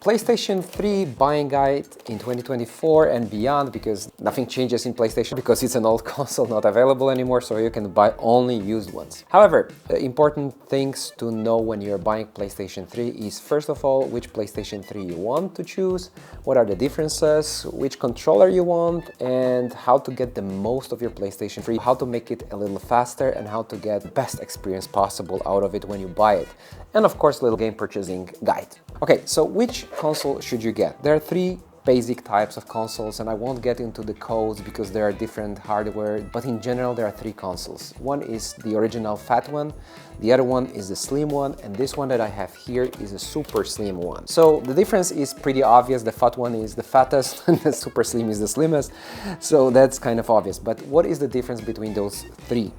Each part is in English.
PlayStation 3 buying guide in 2024 and beyond, because nothing changes in PlayStation because it's an old console not available anymore, so you can buy only used ones. However, important things to know when you're buying PlayStation 3 is, first of all, which PlayStation 3 you want to choose, what are the differences, which controller you want, and how to get the most of your PlayStation 3, how to make it a little faster, and how to get the best experience possible out of it when you buy it. And of course, little game purchasing guide. Okay, so which console should you get? There are three basic types of consoles, and I won't get into the codes because there are different hardware, but in general there are three consoles. One is the original fat one, the other one is the slim one, and this one that I have here is a super slim one. So the difference is pretty obvious. The fat one is the fattest and the super slim is the slimmest, so that's kind of obvious. But what is the difference between those three?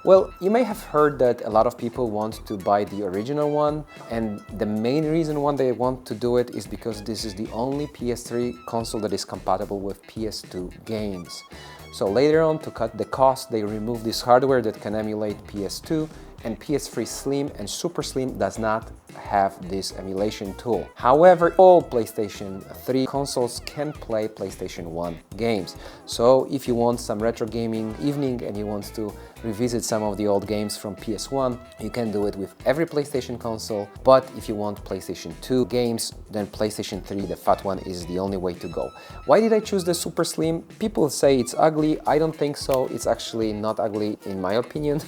Well, you may have heard that a lot of people want to buy the original one, and the main reason why they want to do it is because this is the only PS3 console that is compatible with PS2 games. So later on, to cut the cost, they remove this hardware that can emulate PS2, and PS3 Slim and Super Slim does not have this emulation tool. However, all PlayStation 3 consoles can play PlayStation 1 games. So if you want some retro gaming evening and you want to revisit some of the old games from PS1, you can do it with every PlayStation console. But if you want PlayStation 2 games, then PlayStation 3, the fat one, is the only way to go. Why did I choose the Super Slim? People say it's ugly. I don't think so. It's actually not ugly in my opinion.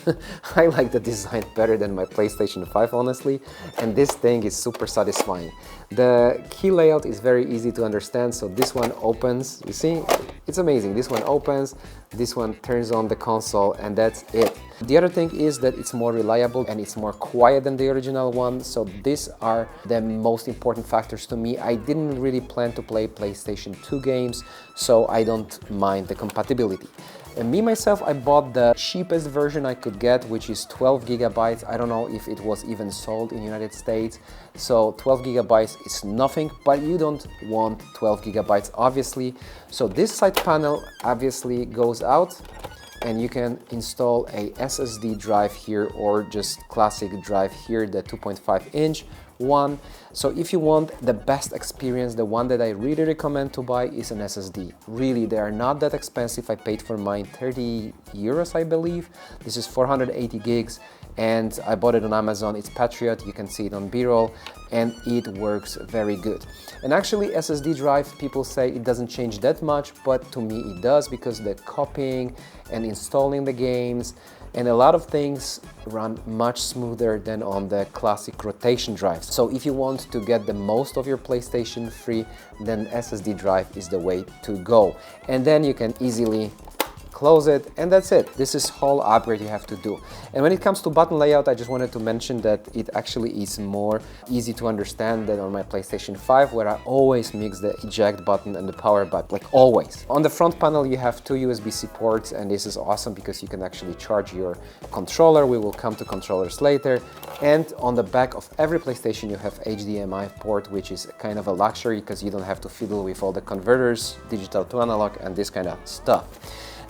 I like the design better than my PlayStation 5, honestly, and this thing is super satisfying. The key layout is very easy to understand. So this one opens, you see, it's amazing. This one opens, this one turns on the console, and that's it. The other thing is that it's more reliable and it's more quiet than the original one. So these are the most important factors to me. I didn't really plan to play PlayStation 2 games, so I don't mind the compatibility. And me myself, I bought the cheapest version I could get, which is 12 gigabytes. I don't know if it was even sold in the United States. So 12 gigabytes is nothing, but you don't want 12 gigabytes, obviously. So this side panel obviously goes out, and you can install a SSD drive here, or just classic drive here, the 2.5-inch one. So if you want the best experience, the one that I really recommend to buy is an SSD. Really, they are not that expensive. I paid for mine 30 euros, I believe. This is 480 gigs, and I bought it on Amazon. It's Patriot, you can see it on B-roll, and it works very good. And actually, SSD drive, people say it doesn't change that much, but to me it does, because the copying and installing the games and a lot of things run much smoother than on the classic rotation drives. So if you want to get the most of your PlayStation 3, then SSD drive is the way to go. And then you can easily close it, and that's it. This is whole upgrade you have to do. And when it comes to button layout, I just wanted to mention that it actually is more easy to understand than on my PlayStation 5, where I always mix the eject button and the power button, like always. On the front panel, you have two USB-C ports, and this is awesome because you can actually charge your controller. We will come to controllers later. And on the back of every PlayStation, you have HDMI port, which is kind of a luxury because you don't have to fiddle with all the converters, digital to analog, and this kind of stuff.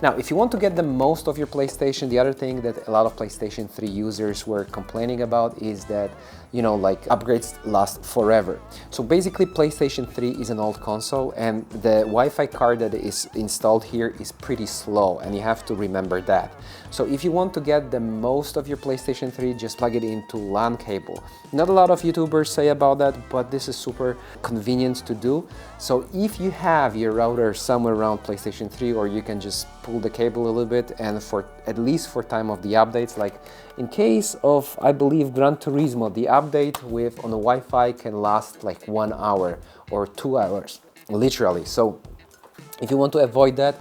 Now, if you want to get the most of your PlayStation, the other thing that a lot of PlayStation 3 users were complaining about is that, you know, like upgrades last forever. So basically, PlayStation 3 is an old console, and the Wi-Fi card that is installed here is pretty slow, and you have to remember that. So if you want to get the most of your PlayStation 3, just plug it into LAN cable. Not a lot of YouTubers say about that, but this is super convenient to do. So if you have your router somewhere around PlayStation 3, or you can just pull the cable a little bit, and for at least for time of the updates, like in case of, I believe, Gran Turismo, the update with on the Wi-Fi can last like 1 hour or 2 hours, literally. So if you want to avoid that,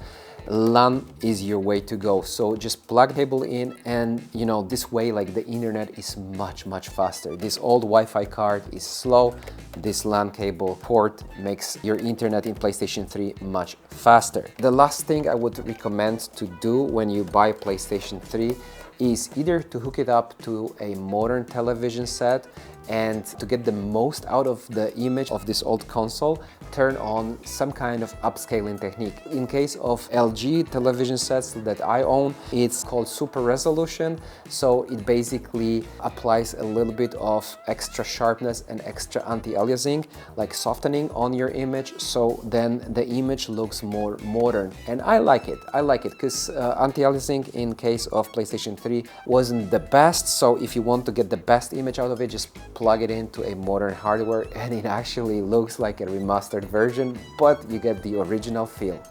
LAN is your way to go. So just plug cable in, and you know, this way, like, the internet is much faster. This old Wi-Fi card is slow. This LAN cable port makes your internet in PlayStation 3 much faster. The last thing I would recommend to do when you buy PlayStation 3 is either to hook it up to a modern television set, and to get the most out of the image of this old console, turn on some kind of upscaling technique. In case of LG television sets that I own, it's called super resolution, so it basically applies a little bit of extra sharpness and extra anti-aliasing, like softening on your image, so then the image looks more modern. And I like it because anti-aliasing in case of PlayStation 3 wasn't the best, so if you want to get the best image out of it, just plug it into a modern hardware and it actually looks like a remastered version, but you get the original feel.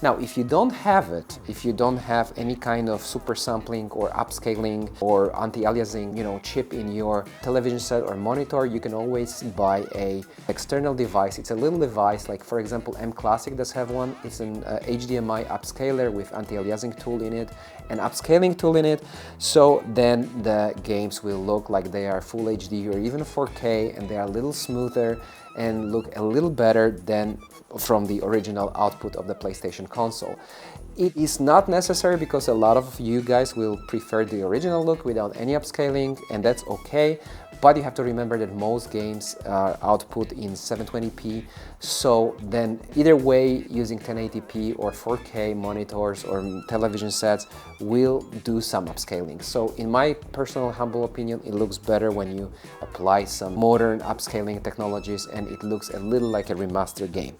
Now, if you don't have it, if you don't have any kind of super sampling or upscaling or anti-aliasing, chip in your television set or monitor, you can always buy a external device. It's a little device, like for example, M Classic does have one. It's an HDMI upscaler with anti-aliasing tool in it, an upscaling tool in it, so then the games will look like they are full HD or even 4K, and they are a little smoother and look a little better than from the original output of the PlayStation console. It is not necessary because a lot of you guys will prefer the original look without any upscaling, and that's okay. But you have to remember that most games are output in 720p, so then either way, using 1080p or 4K monitors or television sets will do some upscaling. So in my personal humble opinion, it looks better when you apply some modern upscaling technologies and it looks a little like a remastered game.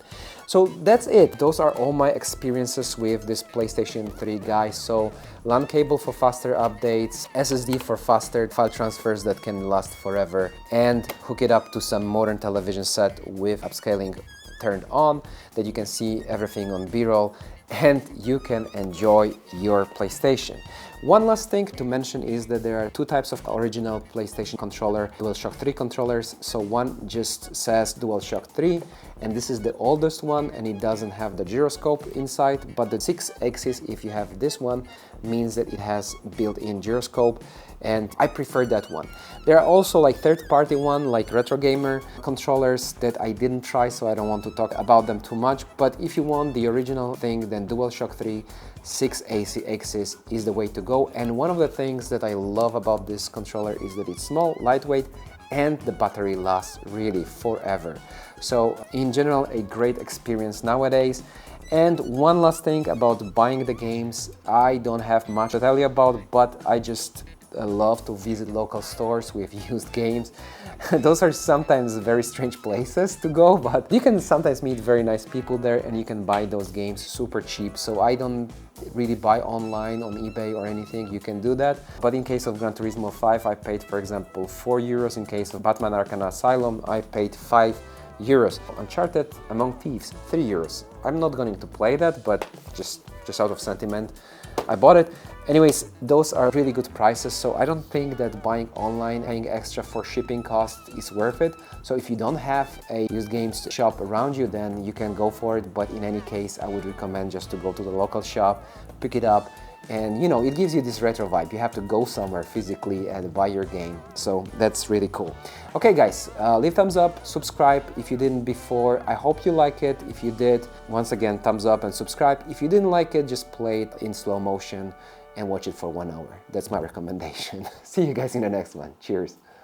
So that's it. Those are all my experiences with this PlayStation 3, guys. So LAN cable for faster updates, SSD for faster file transfers that can last forever, and hook it up to some modern television set with upscaling turned on, that you can see everything on B-roll and you can enjoy your PlayStation. One last thing to mention is that there are two types of original PlayStation controller, DualShock 3 controllers. So one just says DualShock 3, and this is the oldest one, and it doesn't have the gyroscope inside, but the 6-axis, if you have this one, means that it has built-in gyroscope, and I prefer that one. There are also like third-party one, like Retro Gamer controllers that I didn't try, so I don't want to talk about them too much, but if you want the original thing, then DualShock 3 6-axis is the way to go. And one of the things that I love about this controller is that it's small, lightweight, and the battery lasts really forever. So in general, a great experience nowadays. And one last thing about buying the games, I don't have much to tell you about, but I just love to visit local stores with used games. Those are sometimes very strange places to go, but you can sometimes meet very nice people there and you can buy those games super cheap. So I don't really buy online on eBay or anything. You can do that. But in case of Gran Turismo 5, I paid, for example, 4 euros. In case of Batman Arkham Asylum, I paid 5 euros. Uncharted Among Thieves, 3 euros. I'm not going to play that, but just out of sentiment, I bought it. Anyways, those are really good prices, so I don't think that buying online, paying extra for shipping costs is worth it. So if you don't have a used games shop around you, then you can go for it. But in any case, I would recommend just to go to the local shop, pick it up, and it gives you this retro vibe. You have to go somewhere physically and buy your game, so that's really cool. Okay guys, leave thumbs up, subscribe if you didn't before. I hope you like it. If you did, once again, thumbs up and subscribe. If you didn't like it, just play it in slow motion and watch it for 1 hour. That's my recommendation. See you guys in the next one. Cheers.